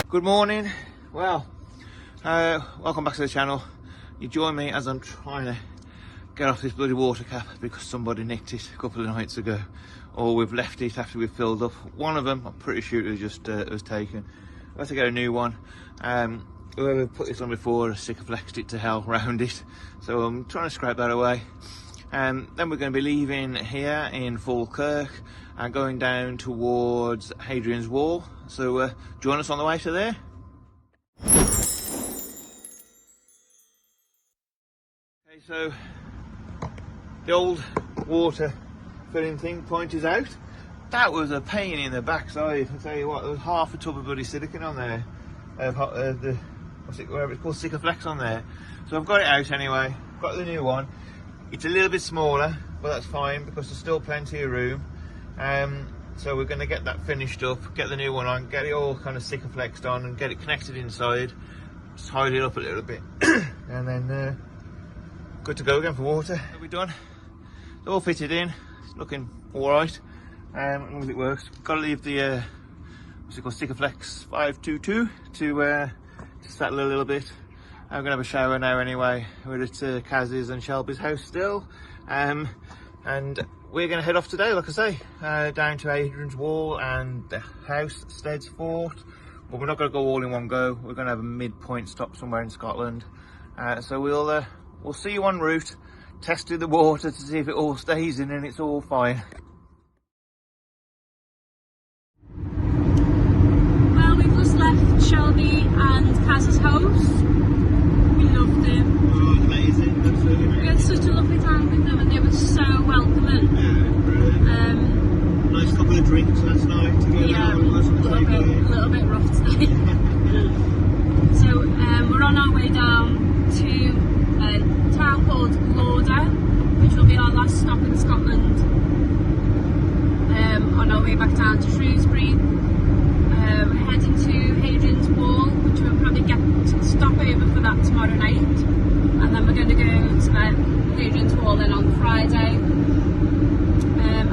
Good morning. Well, welcome back to the channel. You join me as I'm trying to get off this bloody water cap because somebody nicked it a couple of nights ago, or we've left it after we've filled up. One of them, I'm pretty sure it was just was taken. I have to get a new one. Whoever put this on before sycophilexed it to hell round it, so I'm trying to scrape that away. Then we're going to be leaving here in Falkirk and going down towards Hadrian's Wall. So join us on the way to there. Okay, so the old water filling thing point is out. That was a pain in the backside. I tell you what, there was half a tub of bloody silicone on there. Whatever it's called, Sikaflex on there. So I've got it out anyway. Got the new one. It's a little bit smaller, but that's fine because there's still plenty of room. So we're going to get that finished up, get the new one on, get it all kind of Sikaflexed on and get it connected inside, tidy it up a little bit, and then good to go again for water. We're done. It's all fitted in. It's looking all right. As long as it works. Got to leave the what's it called, Sikaflex 522 to settle a little bit. I'm gonna have a shower now anyway. We're at Kaz's and Shelby's house still, and we're gonna head off today, like I say, down to Hadrian's Wall and the Housesteads fort. But we're not gonna go all in one go. We're gonna have a midpoint stop somewhere in Scotland. So we'll see you en route, testing the water to see if it all stays in and it's all fine. Well, we've just left Shelby and Kaz's house. We loved them. Oh, it's amazing, absolutely amazing. We had such a lovely time with them and they were so welcoming. Yeah, brilliant. Nice couple of drinks last night together. Yeah, a little bit rough today. So we're on our way down to a town called Lauder, which will be our last stop in Scotland, on our way back down to Shrewsbury. Heading to Hadrian's Wall, which we'll probably get to stop over for that tomorrow night, and then we're going to go to Hadrian's Wall then on Friday,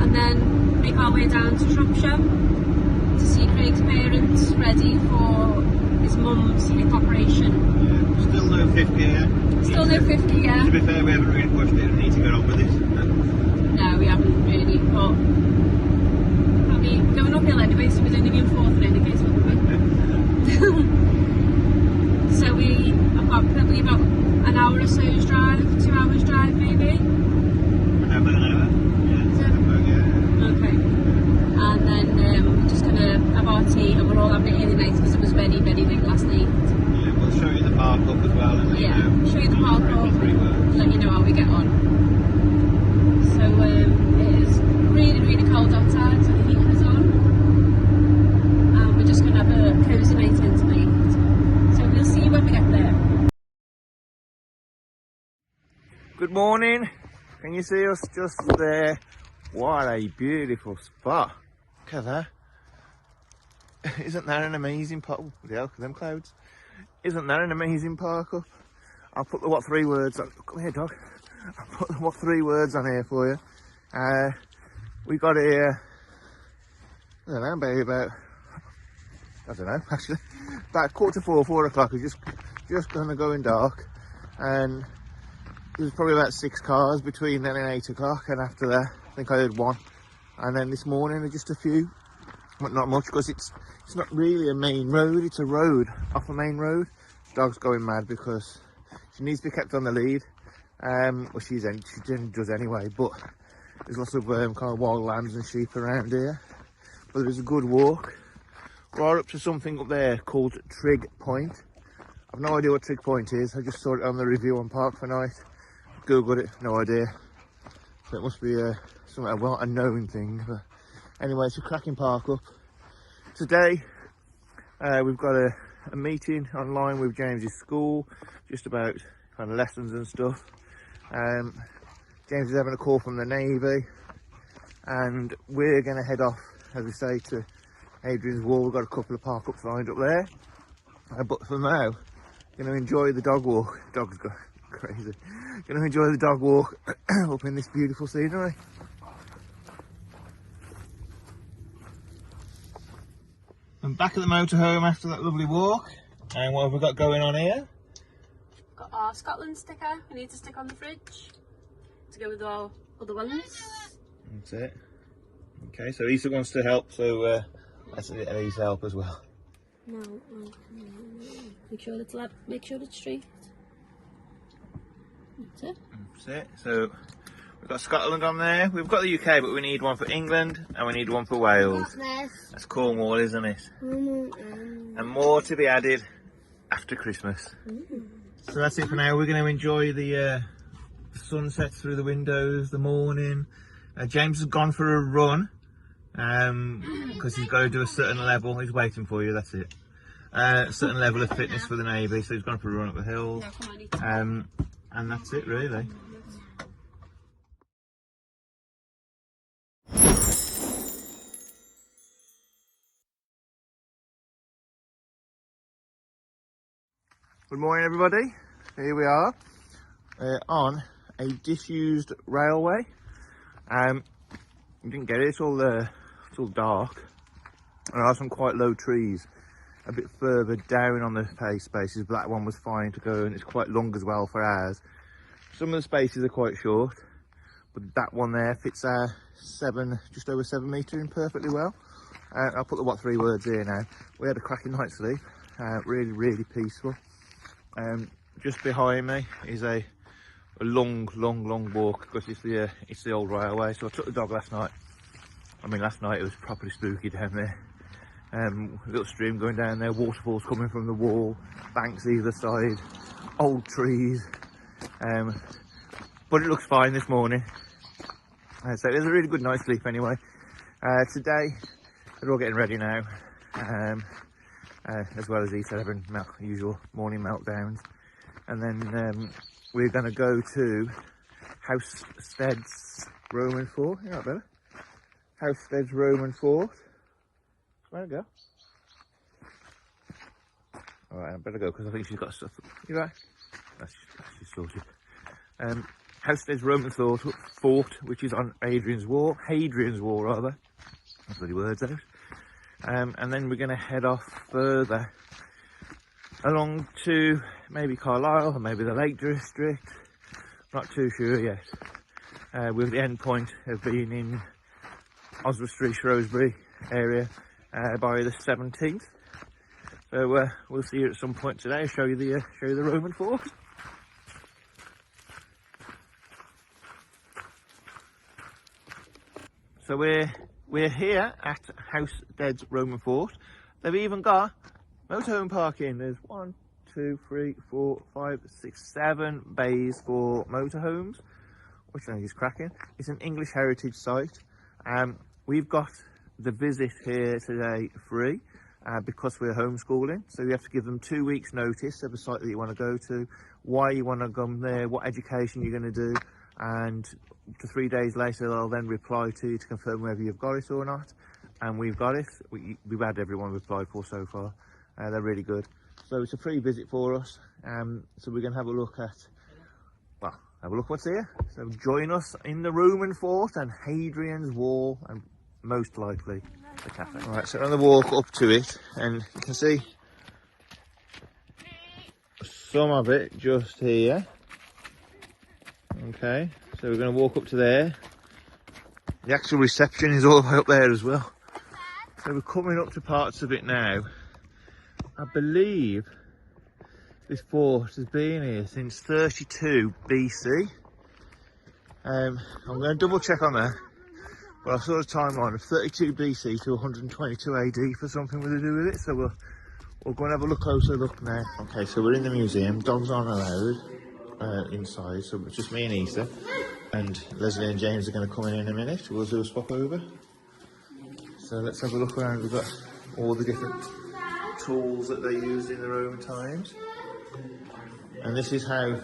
and then make our way down to Shropshire to see Craig's parents ready for his mum's hip operation. Yeah, still no 50 yet. Still no 50 yet. To be fair, we haven't really pushed it and need to get on with it. No, we haven't really, but I mean, going uphill anyway, so we're only being fourth in any case, won't we? So we have got probably about an hour or so's drive, 2 hours drive maybe. About an hour. Yeah. Okay. And then we're just going to have our tea, and we're all having it really nice because it was very, very late last night. Yeah, we'll show you the park up as well. And show you the park up, let you know how we get on. So it is really, really cold outside, so the heat is on. And we're just going to have a cosy night in tonight. So we'll see you when we get there. Good morning. Can you see us just there? What a beautiful spot. Look at that. Isn't that an amazing park? Oh, the hell, them clouds. Isn't that an amazing park up? I'll put the what three words on. Come here, dog. I'll put the what three words on here for you. We got here, I don't know, maybe about, I don't know, actually, about 4:45, 4 o'clock. It's just gonna go in dark, and there's probably about 6 cars between then and 8 o'clock, and after that, I think I heard one. And then this morning, just a few, but not much, because it's not really a main road, it's a road off a main road. Dog's going mad because she needs to be kept on the lead. Well, she does anyway, but there's lots of kind of wild lambs and sheep around here. But there's a good walk right up to something up there called Trig Point. I've no idea what Trig Point is. I just saw it on the review on Park for Night. Googled it, no idea. So it must be a known thing. But anyway, it's a cracking park up. Today we've got a meeting online with James's school, just about kind of lessons and stuff. James is having a call from the Navy, and we're going to head off, as we say, to Hadrian's Wall. We've got a couple of park ups lined up there, but for now, going to enjoy the dog walk. Dog's got crazy. Going to enjoy the dog walk up in this beautiful scenery. I'm back at the motorhome after that lovely walk. And what have we got going on here? Got our Scotland sticker we need to stick on the fridge to go with our other ones. That's it. Okay, so Issa wants to help, so let's let Issa help as well. No. Make sure it's straight. That's it. That's it. So we've got Scotland on there. We've got the UK, but we need one for England and we need one for Wales. That's Cornwall, isn't it? And more to be added after Christmas. So that's it for now. We're going to enjoy the sunset through the windows, the morning. James has gone for a run because he's got to do a certain level. He's waiting for you, that's it. A certain level of fitness for the Navy, so he's gone for a run up the hills. And that's it really. Good morning everybody, here we are on a disused railway. You didn't get it, it's all dark. There are some quite low trees a bit further down on the pay spaces, but that one was fine to go and it's quite long as well for ours. Some of the spaces are quite short, but that one there fits our just over 7 metre in perfectly well. I'll put the 3 words here now. We had a cracking night's sleep, really peaceful. Just behind me is a long walk because it's the old railway. So I took the dog last night. I mean, last night it was properly spooky down there. A little stream going down there, waterfalls coming from the wall, banks either side, old trees. But it looks fine this morning. So it was a really good night's sleep anyway. Today they're all getting ready now. As well as Issa having usual morning meltdowns, and then we're going to go to Housesteads Roman Fort. You know that better? Housesteads Roman Fort. Where'd I go? All right, I better go because I think she's got stuff. You right? She's sorted. Housesteads Roman Fort, which is on Hadrian's Wall rather. That's bloody words out. And then we're going to head off further along to maybe Carlisle or maybe the Lake District. Not too sure yet. With the end point of being in Oswestry, Shrewsbury area by the 17th. So we'll see you at some point today. Show you the Roman fort. So we're here at Housesteads Roman Fort. They've even got motorhome parking. There's 1, 2, 3, 4, 5, 6, 7 bays for motorhomes, which I think is cracking. It's an English heritage site. We've got the visit here today free because we're homeschooling. So you have to give them 2 weeks notice of the site that you want to go to, why you want to come there, what education you're going to do, and up to 3 days later they'll then reply to you to confirm whether you've got it or not. And we've got it. We've had everyone we've applied for so far. They're really good. So it's a free visit for us. So we're going to have a look what's here. So join us in the Roman fort and Hadrian's Wall, and most likely the cafe. All right, so we're on the walk up to it, and you can see some of it just here. Okay, so we're going to walk up to there. The actual reception is all the way up there as well. So we're coming up to parts of it now. I believe this fort has been here since 32 BC. I'm going to double check on that, but I saw a timeline of 32 BC to 122 AD for something to do with it. So we'll go and have a closer look now. Okay, so we're in the museum. Dogs aren't allowed inside, so it's just me and Issa. And Leslie and James are going to come in a minute. We'll do a swap over. So let's have a look around. We've got all the different tools that they used in the Roman times. And this is how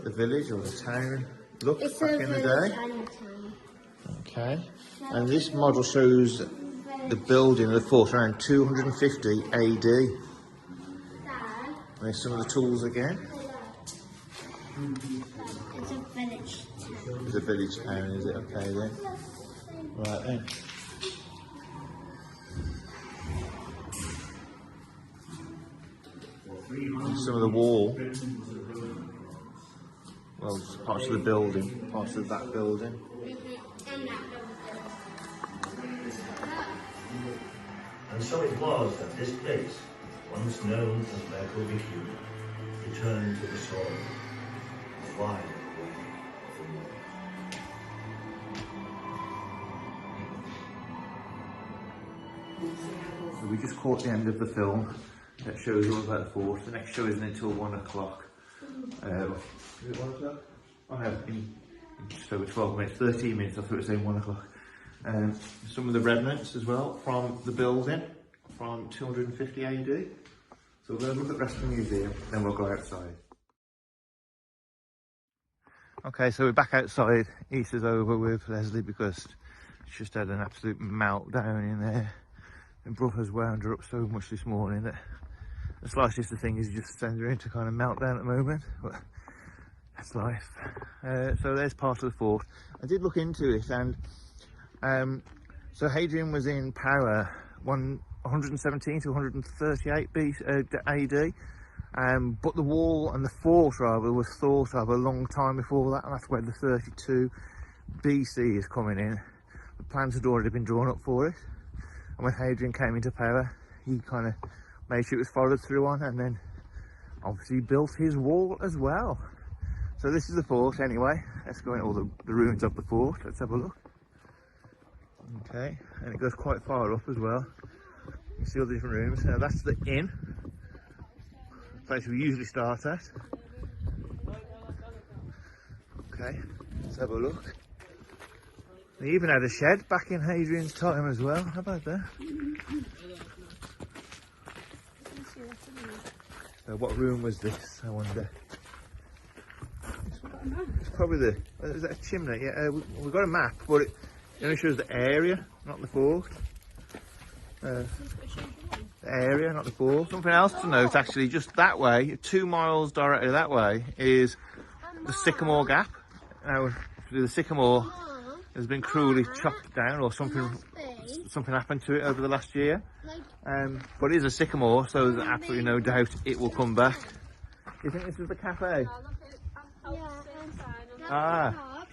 the village or the town looked back in the day. Okay. And this model shows the building of the fort around 250 AD. There's some of the tools again. It's a village town. It's a village town, is it? Okay then. Right then. some of the wall. Well, just parts of the building, parts of that building. And so it was that this place, once known as Merkelvicu, returned to the soil, a while away from war. So we just caught the end of the film that shows all about the fort. The next show isn't until 1 o'clock. Is it 1 o'clock? Oh no, in just over 12 minutes, 13 minutes, I thought it was saying 1 o'clock. Some of the remnants as well from the building from 250 AD. So we're going to look at the rest of the museum, then we'll go outside. Okay, so we're back outside. Easter's over with Leslie because she's just had an absolute meltdown in there. And brother's wound her up so much this morning that the slightest of thing is just sends her into kind of meltdown at the moment. But that's life. So there's part of the fort. I did look into it, and so Hadrian was in power 117 to 138 AD. But the wall and the fort rather was thought of a long time before that, and that's where the 32 BC is coming in. The plans had already been drawn up for it, and when Hadrian came into power, he kind of made sure it was followed through on, and then obviously built his wall as well. So this is the fort anyway. Let's go into all the ruins of the fort. Let's have a look. Okay, and it goes quite far up as well. You can see all the different rooms. Now that's the inn, place we usually start at. Okay, let's have a look. They even had a shed back in Hadrian's time as well. How about that? So what room was this, I wonder? It's probably the... Is that a chimney? Yeah, we've got a map, but it only shows the area, not the fort. The area, not the fort. Something else to note, actually, just that way, 2 miles directly that way, is the Sycamore Gap. Now, the sycamore has been cruelly chopped down, or something happened to it over the last year. But it is a sycamore, so there's absolutely no doubt it will come back. Do you think this is the cafe? Ah,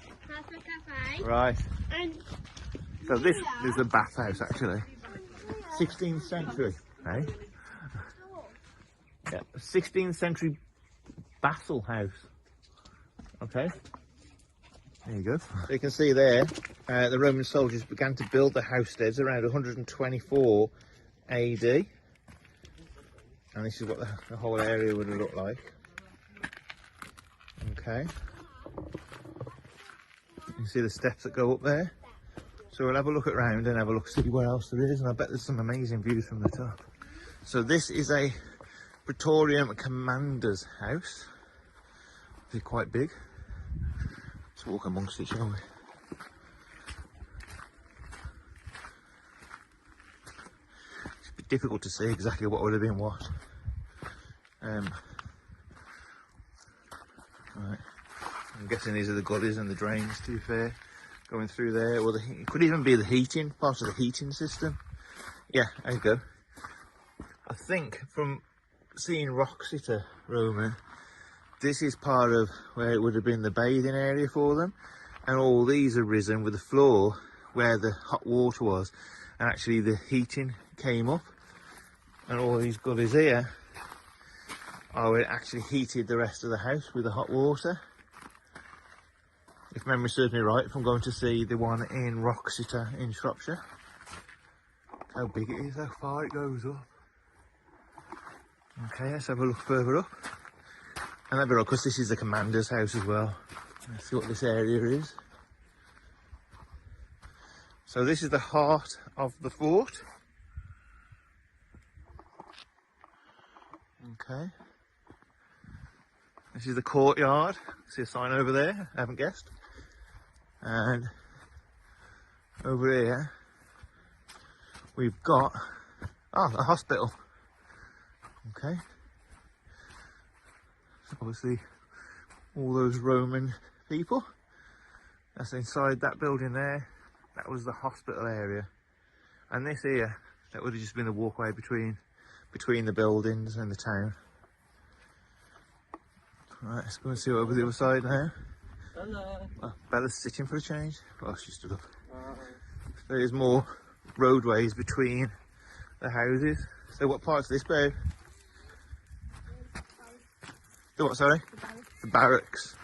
right. So this is the bathhouse, actually. 16th century, eh? Yeah, 16th century Bassal house. Okay. There you go. So you can see there, the Roman soldiers began to build the Housesteads around 124 AD. And this is what the whole area would have looked like. Okay. You can see the steps that go up there. So we'll have a look around and have a look, see what else there is. And I bet there's some amazing views from the top. So this is a Praetorian commander's house. It's quite big. Let's walk amongst it, shall we? It's a bit difficult to see exactly what would have been what. Right. I'm guessing these are the gullies and the drains, to be fair, going through there. Or it could even be the heating, part of the heating system. Yeah, there you go. I think from seeing Roxeter Roman, this is part of where it would have been the bathing area for them, and all these are risen with the floor where the hot water was, and actually the heating came up, and all these gullies here are it actually heated the rest of the house with the hot water. If memory serves me right, from going to see the one in Roxeter in Shropshire. How big it is, how far it goes up. Okay, let's have a look further up. And that'd be right, because this is the commander's house as well. Let's see what this area is. So this is the heart of the fort. Okay. This is the courtyard. See a sign over there, I haven't guessed. And over here, we've got, a hospital. Okay. So obviously, all those Roman people. That's inside that building there. That was the hospital area. And this here, that would have just been the walkway between the buildings and the town. Right, let's go and see what over the other side now. Hello. Oh, Bella's sitting for a change. Oh, she stood up. There's more roadways between the houses. So what part's this, babe? The what, sorry? The barracks.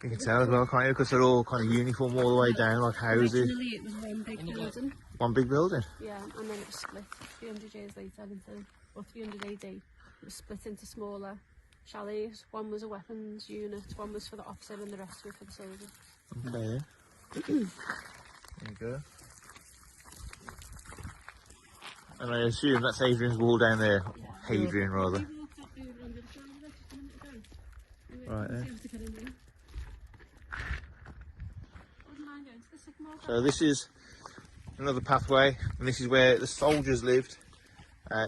You can tell as well, can't you? Because they're all kind of uniform all the way down, like houses. Originally it was one big building. One big building? Yeah, and then it was split 300 years later into, or 300 AD. It was split into smaller chalets. One was a weapons unit, one was for the officer, and the rest were for the soldiers. Okay. There you go. And I assume that's Hadrian's Wall down there. Yeah. Hadrian, rather. We walked up over under the side of it just a minute ago. We were Right able there. to get in there. Wouldn't mind going to the sycamore So this is another pathway, and this is where the soldiers lived,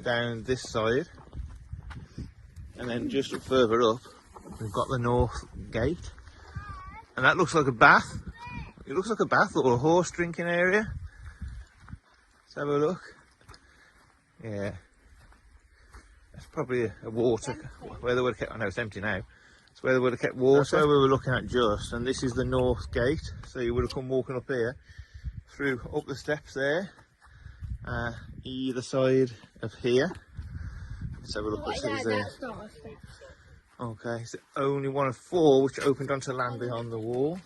down this side. And then just further up, we've got the north gate. And that looks like a bath. It looks like a bath or a horse drinking area. Let's have a look. Yeah. That's probably a water, where they would have kept, I know it's empty now. It's where they would have kept water we were looking at just, and this is the north gate. So you would have come walking up here, through up the steps there, either side of here. Let's have a look what says there. Okay, it's only one of 4 which opened onto land beyond the wall.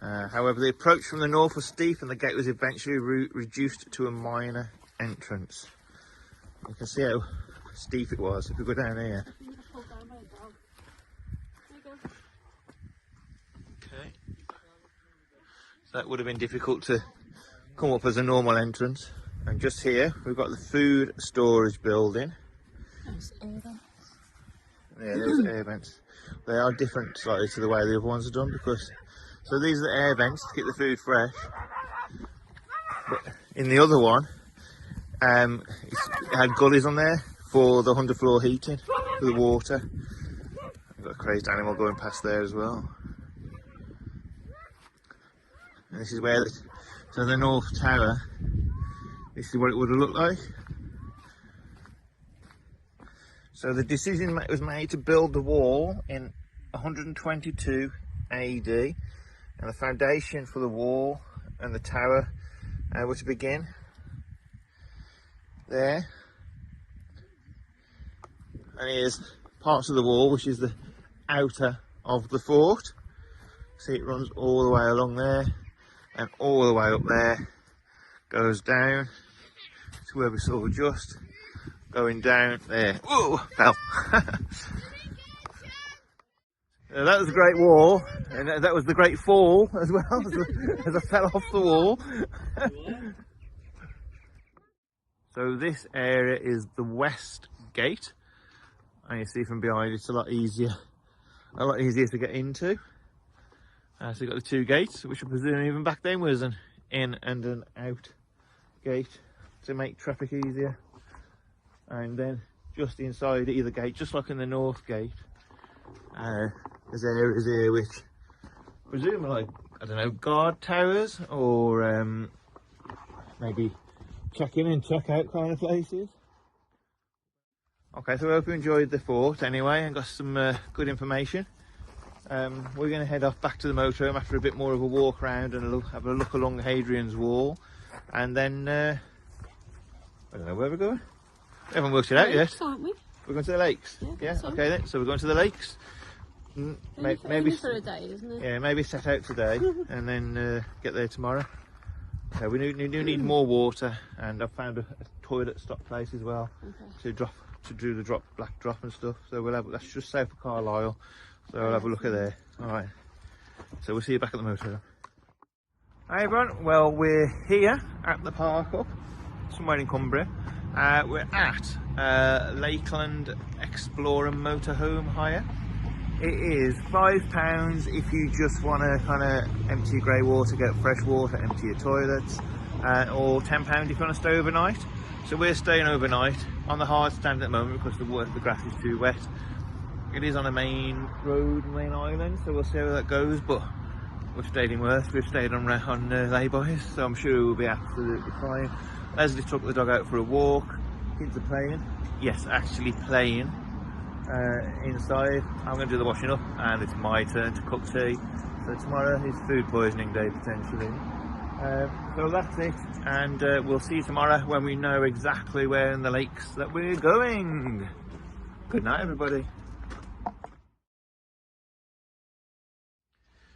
However, the approach from the north was steep and the gate was eventually reduced to a minor entrance. You can see how steep it was if we go down here. Okay. So that would have been difficult to come up as a normal entrance. And just here, we've got the food storage building. Yeah, those air vents. They are different slightly to the way the other ones are done because, so these are the air vents to keep the food fresh. But in the other one, it had gullies on there for the underfloor heating, for the water. I've got a crazed animal going past there as well. And this is where, so the North Tower, this is what it would have looked like. So the decision was made to build the wall in 122 AD, and the foundation for the wall and the tower were to begin there. And here's parts of the wall, which is the outer of the fort. See, it runs all the way along there and all the way up there, goes down to where we saw just. Going down there. Whoa, fell. That was a great wall, and that was the great fall as well, as I fell off the wall. So this area is the west gate, and you see from behind it's a lot easier to get into. So you've got the 2 gates, which I presume even back then was an in and an out gate to make traffic easier. And then just inside either gate, just like in the north gate, there's areas here which I presume are like, I don't know, guard towers or maybe check in and check out kind of places. Okay, so I hope you enjoyed the fort anyway and got some good information. We're going to head off back to the motorhome after a bit more of a walk around and have a look along Hadrian's Wall, and then I don't know where we're going. We haven't worked it out yet. Aren't we? We're going to the lakes. Yeah. So. Okay then. So we're going to the lakes. Maybe for a day, isn't it? Yeah, maybe set out today and then get there tomorrow. Okay, we do need more water, and I've found a toilet stop place as well to do the black drop and stuff. So we'll have, that's just south of Carlisle. So I'll have a look at there. All right. So we'll see you back at the motorhome. Hi everyone. Well, we're here at the park up somewhere in Cumbria. We're at Lakeland Explorer Motorhome hire. It is £5 if you just want to kind of empty your grey water, get fresh water, empty your toilets, or £10 if you want to stay overnight. So we're staying overnight on the hard stand at the moment because the grass is too wet. It is on a main road, main island, so we'll see how that goes. But we've stayed in worse. We've stayed on lay-bys, so I'm sure we'll be absolutely fine. Leslie took the dog out for a walk. Kids are playing. Yes, actually playing inside. I'm going to do the washing up, and it's my turn to cook tea. So tomorrow is food poisoning day potentially. So that's it, and we'll see you tomorrow when we know exactly where in the lakes that we're going. Good night, everybody.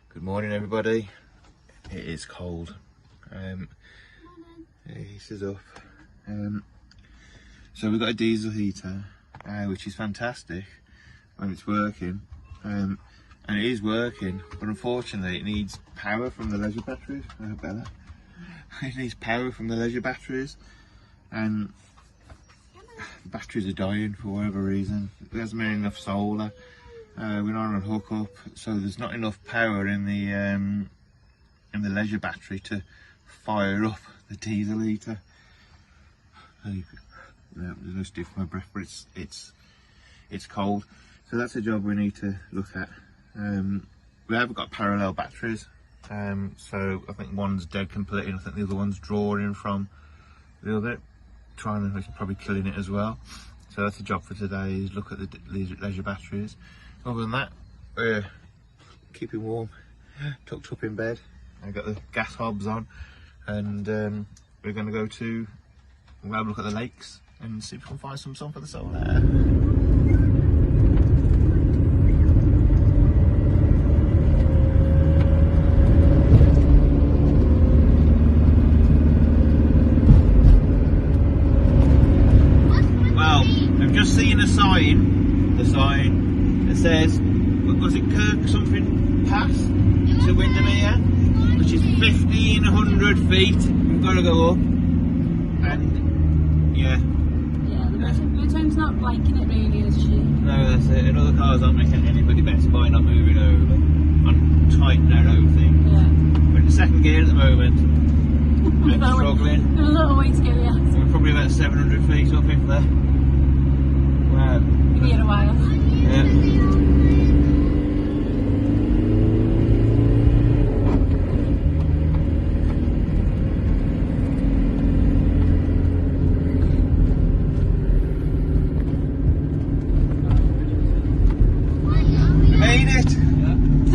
Good morning, everybody. It is cold. This is up. So we've got a diesel heater, which is fantastic when it's working, and it is working, but unfortunately it needs power from the leisure batteries. Bella. It needs power from the leisure batteries, and the batteries are dying for whatever reason. There hasn't been enough solar. We're not on hook up, so there's not enough power in the leisure battery to fire up the diesel heater. There's no stiff in my breath, but it's cold, so that's a job we need to look at. We have got parallel batteries, so I think one's dead completely, and I think the other one's drawing from the other, it's probably killing it as well. So that's the job for today, is look at the leisure batteries. Other than that, we're keeping warm, tucked up in bed. I've got the gas hobs on, and we're going to go to, we'll have a look at the lakes and see if we can find some sun for the solar. Well, I've just seen a sign, that says, was it Kirk something Pass to Windermere, which is 1,500 feet. We've got to go up, and yeah. The Tom's not liking it really, is she? No, that's it. And other cars aren't making anybody better by not moving over on tight, narrow things. Yeah. We're in second gear at the moment. I'm struggling. There's a little way to go yet. We're probably about 700 feet up if there. Wow. We'll be here a while. Yeah.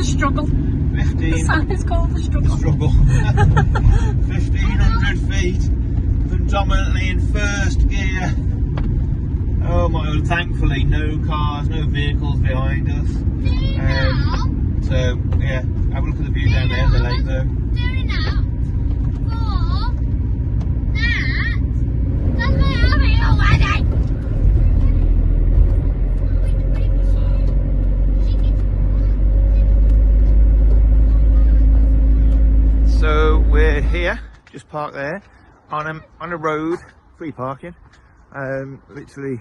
Struggle. 15. The sign is called the struggle. 1,500 feet, predominantly in first gear. Oh my god, thankfully no cars, no vehicles behind us. So yeah, have a look at the view down there, the lake though. So we're here, just parked there, on a road, free parking, literally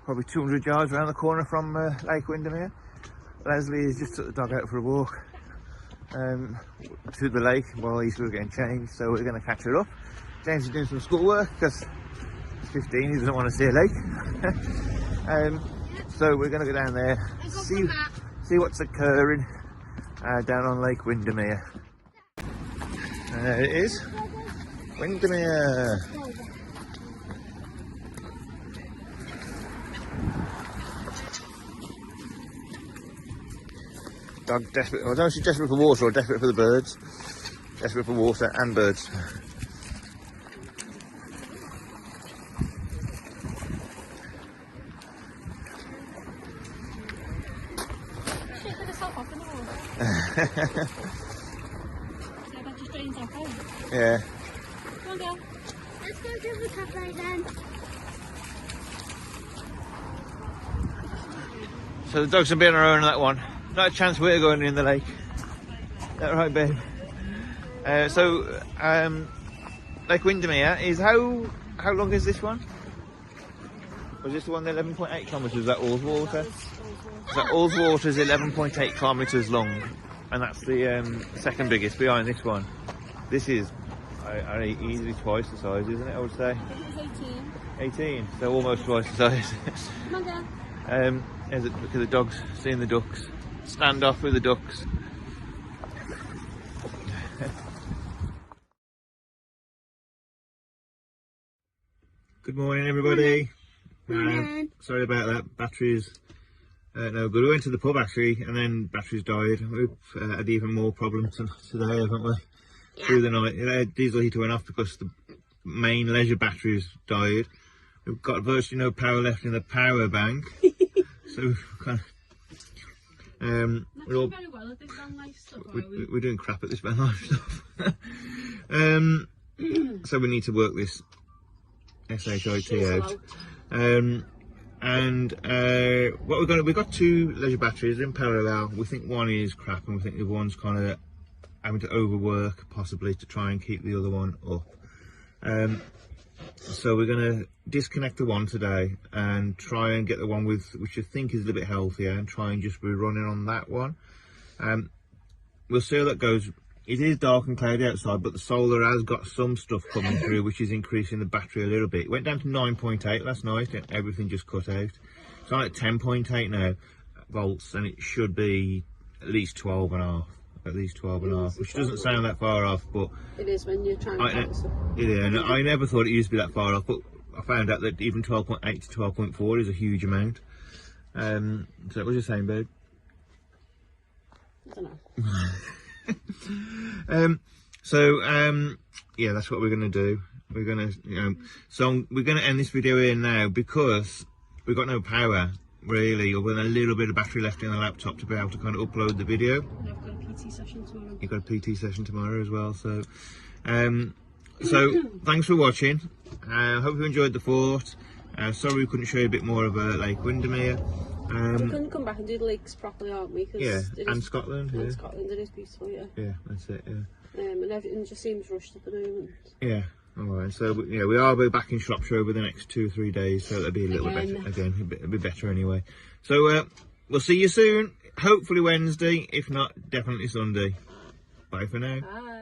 probably 200 yards around the corner from Lake Windermere. Leslie has just took the dog out for a walk to the lake while he's still getting changed, so we're going to catch her up. James is doing some schoolwork because he's 15, he doesn't want to see a lake. So we're going to go down there, see what's occurring down on Lake Windermere. There it is, Windermere. Dog desperate, I don't know if she's desperate for water or desperate for the birds. Desperate for water and birds. She put herself off in the water. Yeah. Come on, girl. Let's go to the cafe then. So the dogs will be on their own on that one. Not a chance we're going in the lake. Is that right, babe? Lake Windermere is how long is this one? Was this the one 11.8 kilometres? Is that Allswater? So Allswater is 11.8 kilometres long, and that's the second biggest behind this one. This is easily twice the size, isn't it? I would say. I think it's 18. 18, so almost twice the size. Come on, girl. Look at the dogs, seeing the ducks. Stand off with the ducks. Good morning, everybody. Sorry about that. Batteries No good. We went to the pub actually, and then batteries died. We've had even more problems today, haven't we? Through the night. The diesel heater went off because the main leisure batteries died. We've got virtually no power left in the power bank. So we've kind of, we're all, very well at this van life stuff, we're doing crap at this van life stuff. So we need to work this SHIT out. And what we've got 2 leisure batteries in parallel. We think one is crap, and we think the one's kind of having to overwork possibly to try and keep the other one up. So we're going to disconnect the one today and try and get the one with, which I think is a little bit healthier, and try and just be running on that one. We'll see how that goes. It is dark and cloudy outside, but the solar has got some stuff coming through, which is increasing the battery a little bit. It went down to 9.8 last night, and everything just cut out. It's on at 10.8 now volts, and it should be at least 12.5. At least 12.5, which doesn't sound that far off, but it is when you're trying to stuff. Yeah, and I never thought it used to be that far off, but I found out that even 12.8 to 12.4 is a huge amount. So what was you saying, babe? I don't know. Yeah, that's what we're going to do. We're going to, so we're going to end this video here now because we've got no power really, or with a little bit of battery left in the laptop to be able to kind of upload the video. And I've got a PT session tomorrow. You've got a PT session tomorrow as well, so thanks for watching. Hope you enjoyed the fort. Sorry we couldn't show you a bit more of Lake Windermere. We couldn't come back and do the lakes properly, aren't we? Yeah, and Scotland. And Scotland, it is beautiful, yeah. Yeah, that's it, yeah. And everything just seems rushed at the moment. Yeah. Alright, so yeah, we are back in Shropshire over the next 2 or 3 days, so it'll be a little bit better again. It'll be better anyway. So we'll see you soon. Hopefully Wednesday, if not, definitely Sunday. Bye for now. Bye.